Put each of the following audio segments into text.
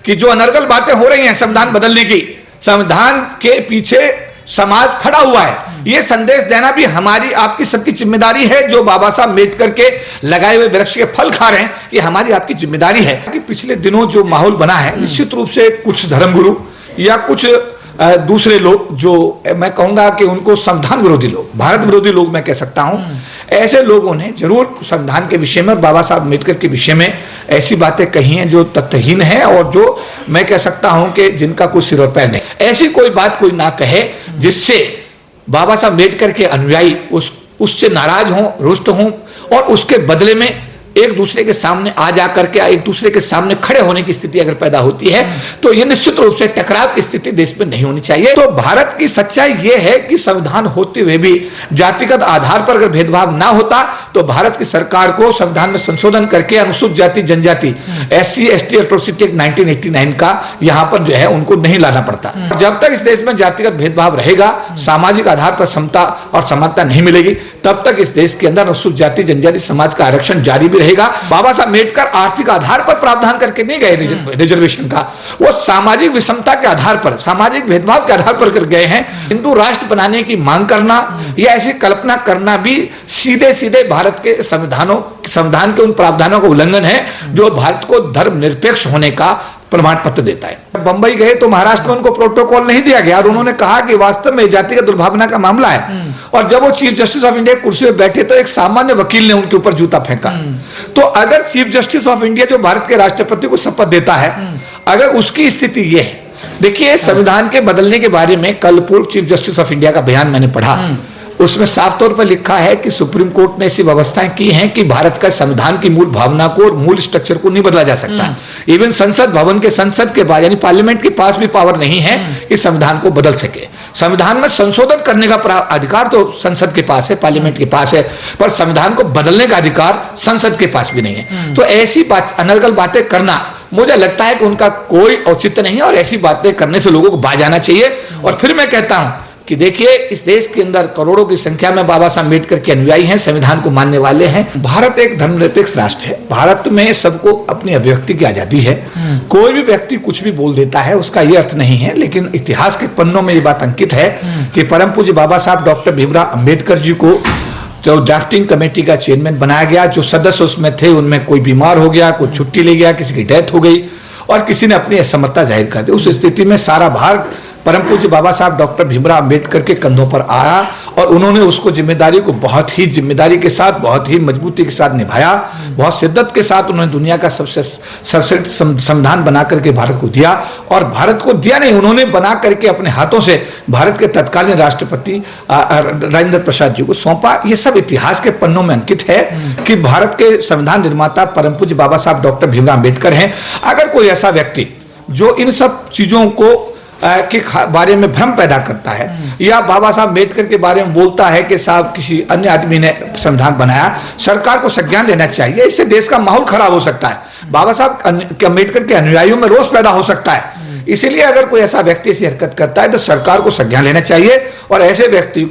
कि जो अनर्गल बातें हो रही हैं संविधान बदलने की, संविधान के पीछे समाज खड़ा हुआ है, ये संदेश देना भी हमारी आपकी सबकी जिम्मेदारी है। जो बाबा साहब अम्बेडकर के लगाए हुए वृक्ष के फल खा रहे हैं, ये हमारी आपकी जिम्मेदारी है। कि पिछले दिनों जो माहौल बना है, निश्चित रूप से कुछ धर्मगुरु या कुछ दूसरे लोग, जो मैं कहूंगा कि उनको संविधान विरोधी लोग, भारत विरोधी लोग मैं कह सकता हूं, ऐसे लोगों ने जरूर संविधान के विषय में, बाबा साहब अम्बेडकर के विषय में ऐसी बातें कही हैं जो तथ्यहीन है और जो मैं कह सकता हूं कि जिनका कोई सिर और पैर नहीं। ऐसी कोई बात कोई ना कहे जिससे बाबा साहब अम्बेडकर के अनुयायी उससे नाराज हों, रुष्ट हों और उसके बदले में एक दूसरे के सामने आ जाकर के एक दूसरे के सामने खड़े होने की स्थिति अगर पैदा होती है तो ये निश्चित रूप से टकराव की स्थिति देश में नहीं होनी चाहिए। तो भारत की सच्चाई ये है कि संविधान होते हुए भी जातिगत आधार पर अगर भेदभाव ना होता तो भारत की सरकार को संविधान में संशोधन करके अनुसूचित जाति जनजाति SC ST एट्रोसिटी एक्ट 1989 का यहाँ पर जो है उनको नहीं लाना पड़ता। जब तक इस देश में जातिगत भेदभाव रहेगा, सामाजिक आधार पर समता और समानता नहीं मिलेगी, तब तक इस देश के अंदर अनुसूचित जाति जनजाति समाज का आरक्षण जारी भी रहेगा। बाबा साहब अम्बेडकर आर्थिक आधार पर प्रावधान करके नहीं गए रिजर्वेशन का, वो सामाजिक विषमता के आधार पर, सामाजिक भेदभाव के आधार पर कर गए हैं। हिंदू राष्ट्र बनाने की मांग करना या ऐसी कल्पना करना भी सीधे सीधे भारत के संविधान के उन प्रावधानों का उल्लंघन है जो भारत को धर्मनिरपेक्ष होने का प्रमाण पत्र देता है। बंबई गए तो महाराष्ट्र में उनको प्रोटोकॉल नहीं दिया गया और उन्होंने कहा कि वास्तव में जातिगत दुर्भावना का मामला है। और जब वो चीफ जस्टिस ऑफ इंडिया कुर्सी पे बैठे तो एक सामान्य वकील ने उनके ऊपर जूता फेंका। तो अगर चीफ जस्टिस ऑफ इंडिया जो भारत के राष्ट्रपति को शपथ देता है, अगर उसकी स्थिति ये है, देखिए संविधान के बदलने के बारे में कल पूर्व चीफ जस्टिस ऑफ इंडिया का बयान मैंने पढ़ा, उसमें साफ तौर पर लिखा है कि सुप्रीम कोर्ट ने ऐसी व्यवस्थाएं की हैं कि भारत का संविधान की मूल भावना को और मूल स्ट्रक्चर को नहीं बदला जा सकता। इवन संसद भवन के संसद के बाद यानी पार्लियामेंट के पास भी पावर नहीं है कि संविधान को बदल सके। संविधान में संशोधन करने का अधिकार तो संसद के पास है, पार्लियामेंट के पास है, पर संविधान को बदलने का अधिकार संसद के पास भी नहीं है। तो ऐसी बात, अनर्गल बातें करना मुझे लगता है कि उनका कोई औचित्य नहीं है और ऐसी बातें करने से लोगों को बाज आना चाहिए। और फिर मैं कहता हूं कि देखिए इस देश के अंदर करोड़ों की संख्या में बाबा साहब अम्बेडकर के अनुयायी हैं, संविधान को मानने वाले हैं। भारत एक धर्मनिरपेक्ष राष्ट्र है, भारत में सबको अपनी अभिव्यक्ति की आजादी है। कोई भी व्यक्ति कुछ भी बोल देता है, उसका ये अर्थ नहीं है, लेकिन इतिहास के पन्नों में ये बात अंकित है कि परम पूज्य बाबा साहब डॉक्टर भीमराव अम्बेडकर जी को जो ड्राफ्टिंग कमेटी का चेयरमैन बनाया गया, जो सदस्य उसमें थे उनमें कोई बीमार हो गया, कोई छुट्टी ले गया, किसी की डेथ हो गई और किसी ने अपनी असमर्थता जाहिर कर दी। उस स्थिति में सारा भार परम पूज्य बाबा साहब डॉक्टर भीमराव अम्बेडकर के कंधों पर आया और उन्होंने उसको जिम्मेदारी को बहुत ही जिम्मेदारी के साथ, बहुत ही मजबूती के साथ निभाया। बहुत शिद्दत के साथ उन्होंने दुनिया का सबसे सर्वश्रेष्ठ संविधान बना करके भारत को दिया। और भारत को दिया नहीं, उन्होंने बना करके अपने हाथों से भारत के तत्कालीन राष्ट्रपति राजेंद्र प्रसाद जी को सौंपा। ये सब इतिहास के पन्नों में अंकित है कि भारत के संविधान निर्माता परम पूज्य बाबा साहब डॉक्टर भीमराव अम्बेडकर हैं। अगर कोई ऐसा व्यक्ति जो इन सब चीजों को के बारे में भ्रम पैदा करता है या बाबा साहब अम्बेडकर के बारे में बोलता है कि साहब किसी अन्य आदमी ने संविधान बनाया, सरकार को संज्ञान लेना चाहिए। इससे देश का माहौल खराब हो सकता है, बाबा साहब अम्बेडकर के अनुयायियों में रोष पैदा हो सकता है। इसीलिए अगर कोई ऐसा व्यक्ति ऐसी हरकत करता है तो सरकार को संज्ञान लेना चाहिए और ऐसे व्यक्ति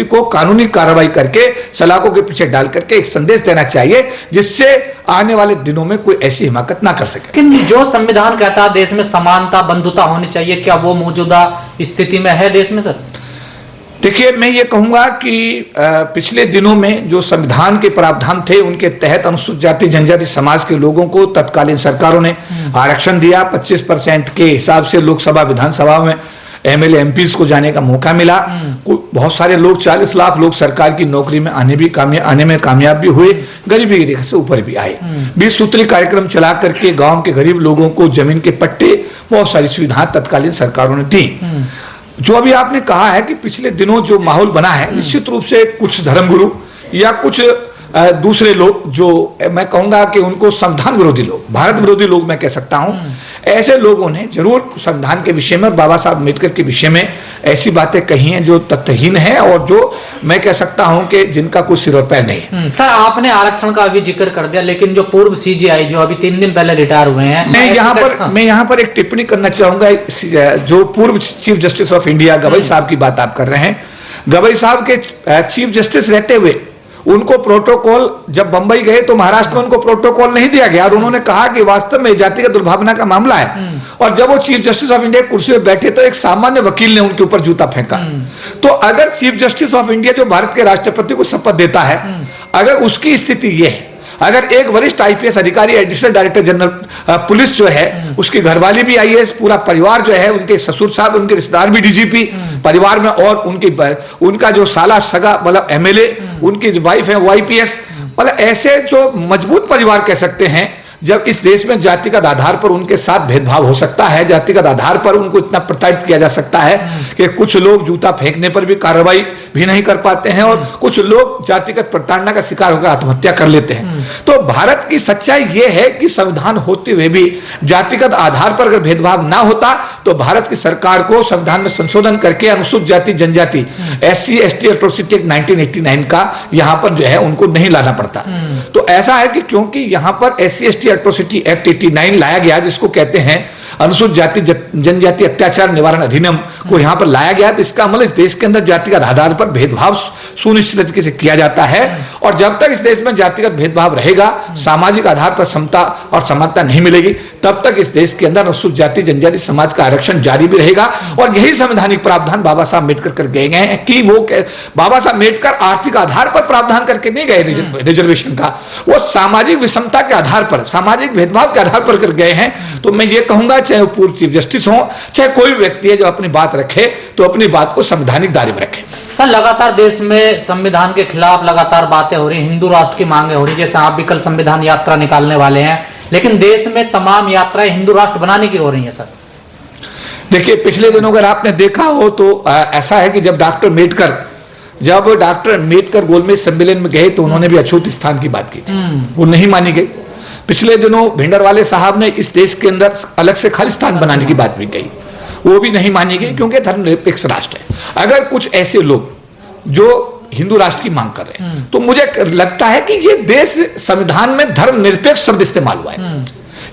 को कानूनी कार्रवाई करके सलाखों के पीछे डाल करके एक संदेश देना चाहिए जिससे आने वाले दिनों में कोई ऐसी हिमाकत ना कर सके। लेकिन जो संविधान कहता है देश में समानता बंधुता होनी चाहिए, क्या वो मौजूदा स्थिति में है देश में सर? देखिए मैं ये कहूंगा कि पिछले दिनों में जो संविधान के प्रावधान थे उनके तहत अनुसूचित जाति जनजाति समाज के लोगों को तत्कालीन सरकारों ने आरक्षण दिया। 25% के हिसाब से लोकसभा विधानसभा में MLA MPs को जाने का मौका मिला। बहुत सारे लोग 40 लाख लोग सरकार की नौकरी में आने में कामयाब भी हुए, गरीबी की रेखा से ऊपर भी आए। 20 सूत्री कार्यक्रम चला करके गाँव के गरीब लोगों को जमीन के पट्टे, बहुत सारी सुविधाएं तत्कालीन सरकारों ने दी। जो अभी आपने कहा है कि पिछले दिनों जो माहौल बना है, निश्चित रूप से कुछ धर्मगुरु या कुछ दूसरे लोग, जो मैं कहूंगा कि उनको संविधान विरोधी लोग, भारत विरोधी लोग मैं कह सकता हूं, ऐसे लोगों ने जरूर संविधान के विषय में, बाबा साहब अम्बेडकर के विषय में ऐसी बातें कही हैं जो तथ्यहीन है और जो मैं कह सकता हूं कि जिनका कोई सिर और पैर नहीं है। सर आपने आरक्षण का अभी जिक्र कर दिया, लेकिन जो पूर्व CJI जो अभी 3 दिन पहले रिटायर हुए हैं, मैं यहाँ पर एक टिप्पणी करना चाहूंगा। जो पूर्व chief justice of India Gavai साहब की बात आप कर रहे हैं, गवई साहब के चीफ जस्टिस रहते हुए उनको प्रोटोकॉल, जब बंबई गए तो महाराष्ट्र में उनको प्रोटोकॉल नहीं दिया गया और उन्होंने कहा कि वास्तव में जातिगत दुर्भावना का मामला है। और जब वो चीफ जस्टिस ऑफ इंडिया कुर्सी पर बैठे तो एक सामान्य वकील ने उनके ऊपर जूता फेंका। तो अगर चीफ जस्टिस ऑफ इंडिया जो भारत के राष्ट्रपति को शपथ देता है, अगर उसकी स्थिति ये है, अगर एक वरिष्ठ आईपीएस अधिकारी, एडिशनल डायरेक्टर जनरल पुलिस जो है, उसकी घरवाली भी आईएएस, पूरा परिवार जो है, उनके ससुर साहब, उनके रिश्तेदार भी डीजीपी परिवार में, और उनका जो साला सगा मतलब एमएलए, उनकी वाइफ है वो आईपीएस, मतलब ऐसे जो मजबूत परिवार कह सकते हैं, जब इस देश में जातिगत आधार पर उनके साथ भेदभाव हो सकता है, जातिगत आधार पर उनको इतना प्रताड़ित किया जा सकता है कि कुछ लोग जूता फेंकने पर भी कार्रवाई भी नहीं कर पाते हैं और कुछ लोग जातिगत प्रताड़ना का शिकार होकर आत्महत्या कर लेते हैं। तो भारत की सच्चाई यह है कि संविधान होते हुए भी जातिगत आधार पर अगर भेदभाव ना होता तो भारत की सरकार को संविधान में संशोधन करके अनुसूचित जाति जनजाति SC ST एट्रोसिटी एक्ट 1989 का यहाँ पर जो है उनको नहीं लाना पड़ता। तो ऐसा है कि क्योंकि यहाँ पर SC ST एट्रोसिटी एक्ट 89 लाया गया, जिसको कहते हैं अनुसूचित जाति जनजाति अत्याचार निवारण अधिनियम को यहाँ पर लाया गया, तो इसका अमल इस देश के अंदर जातिगत आधार पर भेदभाव सुनिश्चित तरीके से किया जाता है। और जब तक इस देश में जातिगत भेदभाव रहेगा, सामाजिक आधार पर समता और समानता नहीं मिलेगी, तब तक इस देश के अंदर अनुसूचित जाति जनजाति समाज का आरक्षण जारी भी रहेगा। और यही संवैधानिक प्रावधान बाबा साहब अम्बेडकर कर गए हैं कि वो बाबा साहब अम्बेडकर आर्थिक आधार पर प्रावधान करके नहीं गए रिजर्वेशन का, वो सामाजिक विषमता के आधार पर, सामाजिक भेदभाव के आधार पर कर गए हैं। तो मैं ये कहूंगा, चाहे वो पूर्व चीफ जस्टिस हो, चाहे कोई व्यक्ति है, जो अपनी बात रखे तो अपनी बात को संवैधानिक दायरे में रखे। सर, लगातार देश में संविधान के खिलाफ लगातार बातें हो रही, हिंदू राष्ट्र की मांगे हो रही, जैसे आप भी कल संविधान यात्रा निकालने वाले हैं, लेकिन देश में तमाम यात्राएं हिंदू राष्ट्र बनाने की हो रही है। सर देखिए, पिछले दिनों अगर आपने देखा हो तो ऐसा है कि जब डॉक्टर अम्बेडकर गोलमेज सम्मेलन में गए तो उन्होंने भी अछूत स्थान की बात की थी, वो नहीं मानी गई। पिछले दिनों भिंडरवाले साहब ने इस देश के अंदर अलग से खालिस्तान बनाने की बात भी कही, वो भी नहीं मानी गई, क्योंकि धर्मनिरपेक्ष राष्ट्र है। अगर कुछ ऐसे लोग जो हिंदू राष्ट्र की मांग कर रहे हैं, तो मुझे लगता है कि ये देश संविधान में धर्मनिरपेक्ष शब्द इस्तेमाल हुआ है,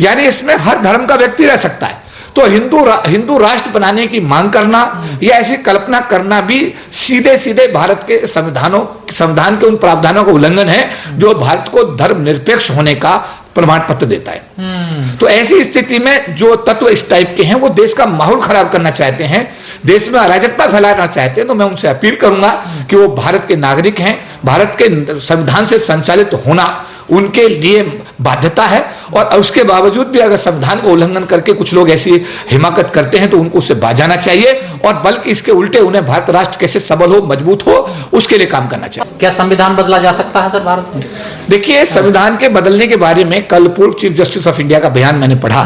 यानी इसमें हर धर्म का व्यक्ति रह सकता है। तो हिंदू राष्ट्र बनाने की मांग करना या ऐसी कल्पना करना भी सीधे सीधे भारत के संविधान के उन प्रावधानों का उल्लंघन है जो भारत को धर्मनिरपेक्ष होने का प्रमाण पत्र देता है। तो ऐसी स्थिति में जो तत्व इस टाइप के हैं, वो देश का माहौल खराब करना चाहते हैं, देश में अराजकता फैलाना चाहते हैं, तो मैं उनसे अपील करूंगा कि वो भारत के नागरिक हैं, भारत के संविधान से संचालित होना उनके लिए बाध्यता है, और उसके बावजूद भी अगर संविधान का उल्लंघन करके कुछ लोग ऐसी हिमाकत करते हैं तो उनको उससे बाजाना चाहिए, और बल्कि इसके उल्टे उन्हें भारत राष्ट्र कैसे सबल हो, मजबूत हो, उसके लिए काम करना चाहिए। क्या संविधान बदला जा सकता है सर भारत में? देखिए, संविधान के बदलने के बारे में कल पूर्व चीफ जस्टिस ऑफ इंडिया का बयान मैंने पढ़ा,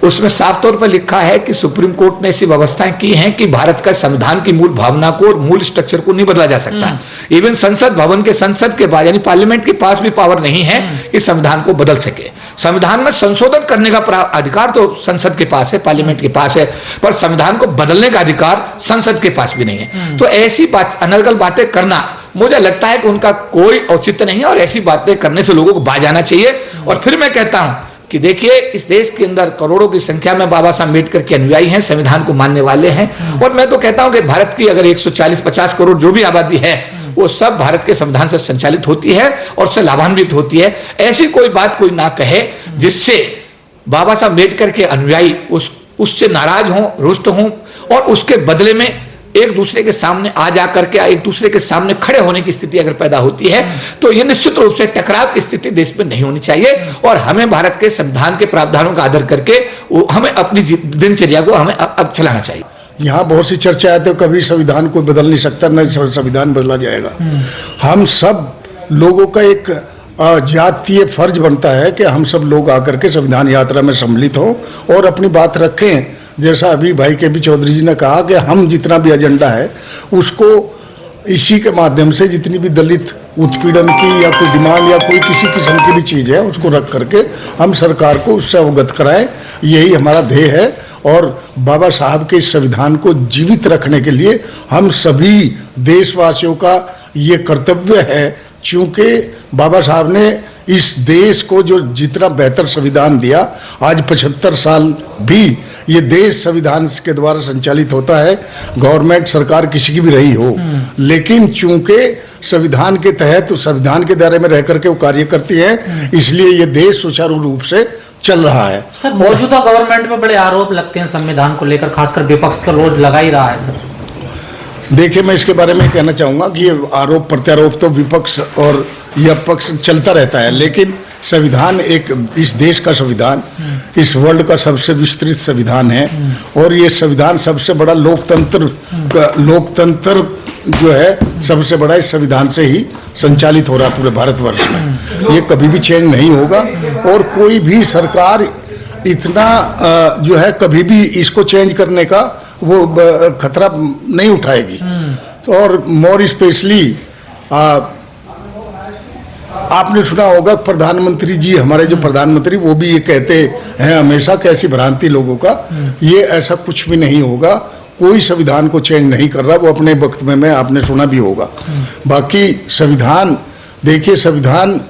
उसमें साफ तौर पर लिखा है कि सुप्रीम कोर्ट ने ऐसी व्यवस्थाएं की हैं कि भारत का संविधान की मूल भावना को और मूल स्ट्रक्चर को नहीं बदला जा सकता। इवन संसद भवन के संसद के पास यानी पार्लियामेंट के पास भी पावर नहीं है कि संविधान को बदल सके। संविधान में संशोधन करने का अधिकार तो संसद के पास है, पार्लियामेंट के पास है, पर संविधान को बदलने का अधिकार संसद के पास भी नहीं है। तो ऐसी अनर्गल बातें करना मुझे लगता है कि उनका कोई औचित्य नहीं है, और ऐसी बातें करने से लोगों को बाज आना चाहिए। और फिर मैं कहता हूं कि देखिए, इस देश के अंदर करोड़ों की संख्या में बाबा साहब अम्बेडकर के अनुयायी हैं, संविधान को मानने वाले हैं, और मैं तो कहता हूं कि भारत की अगर 140-50 करोड़ जो भी आबादी है, वो सब भारत के संविधान से संचालित होती है और उससे लाभान्वित होती है। ऐसी कोई बात कोई ना कहे जिससे बाबा साहब अम्बेडकर के अनुयायी उससे नाराज हों, रुष्ट हों, और उसके बदले में एक दूसरे के सामने आ जाकर के एक दूसरे के सामने खड़े होने की स्थिति अगर पैदा होती है, तो ये निश्चित रूप से टकराव की स्थिति देश में नहीं होनी चाहिए। और हमें भारत के संविधान के प्रावधानों का आदर करके हमें अपनी दिनचर्या को हमें अब चलाना चाहिए। यहाँ बहुत सी चर्चा है, तो कभी संविधान को बदल नहीं सकता, न संविधान बदला जाएगा। हम सब लोगों का एक जातीय फर्ज बनता है कि हम सब लोग आकर के संविधान यात्रा में सम्मिलित हों और अपनी बात रखें। जैसा अभी भाई के पी चौधरी जी ने कहा कि हम जितना भी एजेंडा है उसको इसी के माध्यम से, जितनी भी दलित उत्पीड़न की या कोई डिमांड या कोई किसी किस्म की भी चीज़ है, उसको रख करके हम सरकार को उससे अवगत कराएं, यही हमारा ध्येय है। और बाबा साहब के इस संविधान को जीवित रखने के लिए हम सभी देशवासियों का ये कर्तव्य है, क्योंकि बाबा साहब ने इस देश को जो जितना बेहतर संविधान दिया, आज 75 साल भी ये देश संविधान के द्वारा संचालित होता है, गवर्नमेंट सरकार किसी की भी रही हो, लेकिन चूंकि संविधान के तहत संविधान के दायरे में रह करके वो कार्य करती है, इसलिए ये देश सुचारू रूप से चल रहा है। सर, मौजूदा गवर्नमेंट में बड़े आरोप लगते हैं संविधान को लेकर, खासकर विपक्ष तो रोज लगा ही रहा है। सर देखिए, मैं इसके बारे में कहना चाहूँगा कि ये आरोप प्रत्यारोप तो विपक्ष और यह पक्ष चलता रहता है, लेकिन संविधान एक इस देश का संविधान इस वर्ल्ड का सबसे विस्तृत संविधान है, और ये संविधान सबसे बड़ा लोकतंत्र जो है सबसे बड़ा इस संविधान से ही संचालित हो रहा है पूरे भारतवर्ष में। ये कभी भी चेंज नहीं होगा, और कोई भी सरकार इतना जो है कभी भी इसको चेंज करने का वो खतरा नहीं उठाएगी। तो और मोर स्पेशली आपने सुना होगा प्रधानमंत्री जी, हमारे जो प्रधानमंत्री, वो भी ये कहते हैं हमेशा कि ऐसी भ्रांति लोगों का, ये ऐसा कुछ भी नहीं होगा, कोई संविधान को चेंज नहीं कर रहा। वो अपने वक्त में आपने सुना भी होगा। बाकी संविधान, देखिए संविधान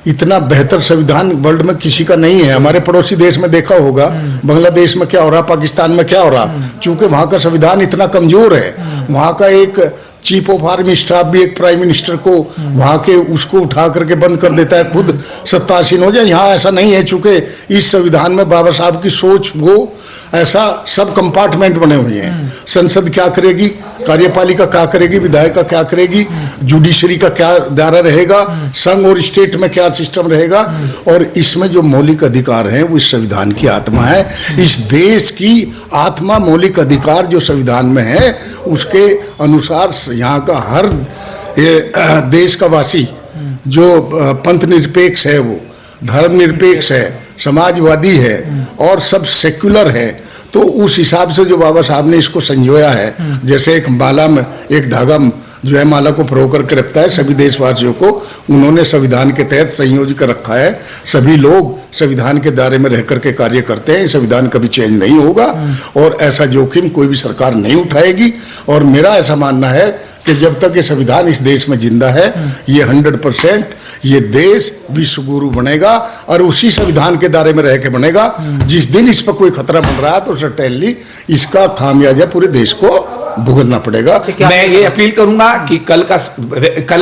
इतना बेहतर संविधान वर्ल्ड में किसी का नहीं है। हमारे पड़ोसी देश में देखा होगा, बांग्लादेश में क्या हो रहा, पाकिस्तान में क्या हो रहा, चूंकि वहाँ का संविधान इतना कमजोर है, वहाँ का एक चीफ ऑफ आर्मी स्टाफ भी एक प्राइम मिनिस्टर को वहाँ के उसको उठा करके बंद कर देता है, खुद सत्तासीन हो जाए। यहाँ ऐसा नहीं है, चूंकि इस संविधान में बाबा साहब की सोच, वो ऐसा सब कंपार्टमेंट बने हुए हैं। संसद क्या करेगी, कार्यपालिका क्या करेगी, विधायिका क्या करेगी, जुडिशरी का क्या दायरा रहेगा, संघ और स्टेट में क्या सिस्टम रहेगा, और इसमें जो मौलिक अधिकार हैं वो इस संविधान की आत्मा है। इस देश की आत्मा, मौलिक अधिकार जो संविधान में है, उसके अनुसार यहाँ का हर देश का वासी जो पंथ निरपेक्ष है, वो धर्म निरपेक्ष है, समाजवादी है और सब सेक्युलर है, तो उस हिसाब से जो बाबा साहब ने इसको संजोया है, जैसे एक माला में एक धागा जो है माला को परो करके रखता है सभी देशवासियों को, उन्होंने संविधान के तहत संयोज कर रखा है। सभी लोग संविधान के दायरे में रह करके कार्य करते हैं। संविधान कभी चेंज नहीं होगा और ऐसा जोखिम कोई भी सरकार नहीं उठाएगी। और मेरा ऐसा मानना है कि जब तक ये संविधान इस देश में जिंदा है, ये 100% ये देश विश्व गुरु बनेगा, और उसी संविधान के दायरे में रह के बनेगा। जिस दिन इस पर कोई खतरा बन रहा है तो सर्टेनली इसका खामियाजा पूरे देश को भुगतना पड़ेगा। मैं ये अपील करूंगा कि कल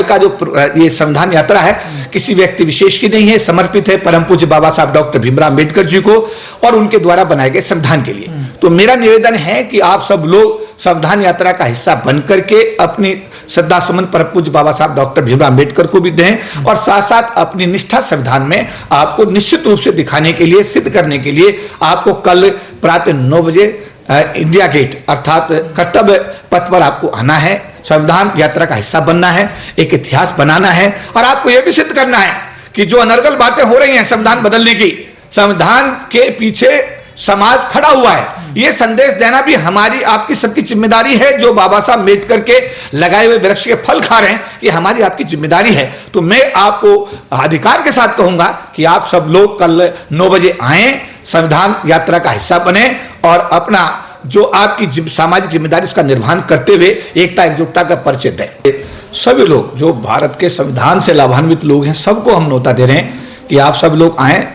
का जो ये संविधान यात्रा है किसी व्यक्ति विशेष की नहीं है, समर्पित है परम पूज्य बाबा साहब डॉक्टर भीमराव अम्बेडकर जी को और उनके द्वारा बनाए गए संविधान के लिए। तो मेरा निवेदन है कि आप सब लोग संविधान यात्रा का हिस्सा बन करके अपनी श्रद्धा सुमन परम पूज्य बाबा साहब डॉक्टर भीमराव अम्बेडकर को भी दें, और साथ साथ अपनी निष्ठा संविधान में आपको निश्चित रूप से दिखाने के लिए, सिद्ध करने के लिए आपको कल प्रातः 9 बजे इंडिया गेट अर्थात कर्तव्य पथ पर आपको आना है, संविधान यात्रा का हिस्सा बनना है, एक इतिहास बनाना है, और आपको यह भी सिद्ध करना है कि जो अनर्गल बातें हो रही हैं संविधान बदलने की, संविधान के पीछे समाज खड़ा हुआ है। ये संदेश देना भी हमारी आपकी सबकी जिम्मेदारी है। जो बाबा साहब अम्बेडकर के लगाए हुए वृक्ष के फल खा रहे हैं, ये हमारी आपकी जिम्मेदारी है। तो मैं आपको अधिकार के साथ कहूंगा कि आप सब लोग कल 9 बजे आए, संविधान यात्रा का हिस्सा बने और अपना जो आपकी सामाजिक जिम्मेदारी उसका निर्वहन करते हुए एकता एकजुटता का परिचय दें। सभी लोग जो भारत के संविधान से लाभान्वित लोग हैं, सबको हम न्योता दे रहे हैं कि आप सब लोग आए।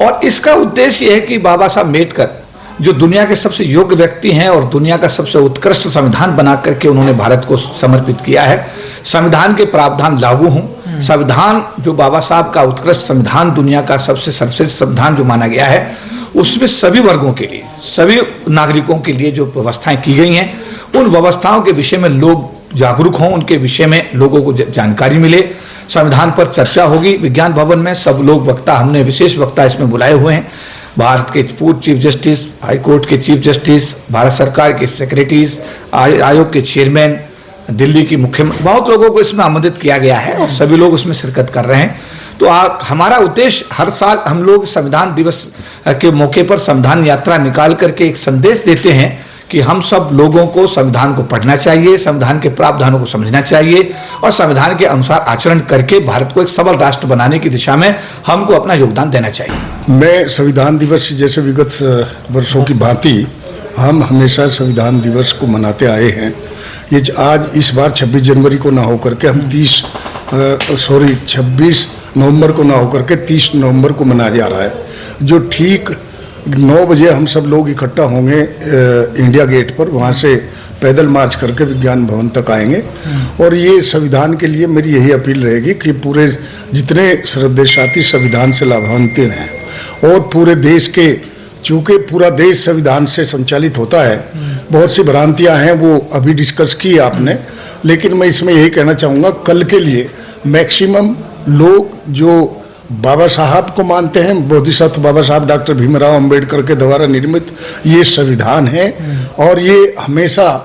और इसका उद्देश्य यह है कि बाबा साहब अम्बेडकर जो दुनिया के सबसे योग्य व्यक्ति हैं और दुनिया का सबसे उत्कृष्ट संविधान बना करके उन्होंने भारत को समर्पित किया है, संविधान के प्रावधान लागू हों। संविधान जो बाबा साहब का उत्कृष्ट संविधान, दुनिया का सबसे सर्वश्रेष्ठ संविधान जो माना गया है, उसमें सभी वर्गों के लिए, सभी नागरिकों के लिए जो व्यवस्थाएं की गई हैं, उन व्यवस्थाओं के विषय में लोग जागरूक हों, उनके विषय में लोगों को जानकारी मिले। संविधान पर चर्चा होगी विज्ञान भवन में, सब लोग वक्ता, हमने विशेष वक्ता इसमें बुलाए हुए हैं, भारत के पूर्व चीफ जस्टिस, हाई कोर्ट के चीफ जस्टिस, भारत सरकार के सेक्रेटरीज, आयोग के चेयरमैन, दिल्ली की मुख्यमंत्री, बहुत लोगों को इसमें आमंत्रित किया गया है और सभी लोग उसमें शिरकत कर रहे हैं। तो हमारा उद्देश्य, हर साल हम लोग संविधान दिवस के मौके पर संविधान यात्रा निकाल करके एक संदेश देते हैं कि हम सब लोगों को संविधान को पढ़ना चाहिए, संविधान के प्रावधानों को समझना चाहिए और संविधान के अनुसार आचरण करके भारत को एक सबल राष्ट्र बनाने की दिशा में हमको अपना योगदान देना चाहिए। मैं संविधान दिवस जैसे विगत वर्षों की भांति हम हमेशा संविधान दिवस को मनाते आए हैं। ये आज इस बार 26 जनवरी को ना होकर के हम 26 नवंबर को ना होकर के 30 नवंबर को मनाया जा रहा है, जो ठीक 9 बजे हम सब लोग इकट्ठा होंगे इंडिया गेट पर, वहाँ से पैदल मार्च करके विज्ञान भवन तक आएंगे। और ये संविधान के लिए मेरी यही अपील रहेगी कि पूरे जितने श्रद्धासाथी संविधान से लाभान्वित हैं और पूरे देश के, चूँकि पूरा देश संविधान से संचालित होता है, बहुत सी भ्रांतियाँ हैं वो अभी डिस्कस की आपने, लेकिन मैं इसमें यही कहना चाहूँगा कल के लिए मैक्सिमम लोग जो बाबा साहब को मानते हैं, बोधिसत्व बाबा साहब डॉक्टर भीमराव अंबेडकर के द्वारा निर्मित ये संविधान है और ये हमेशा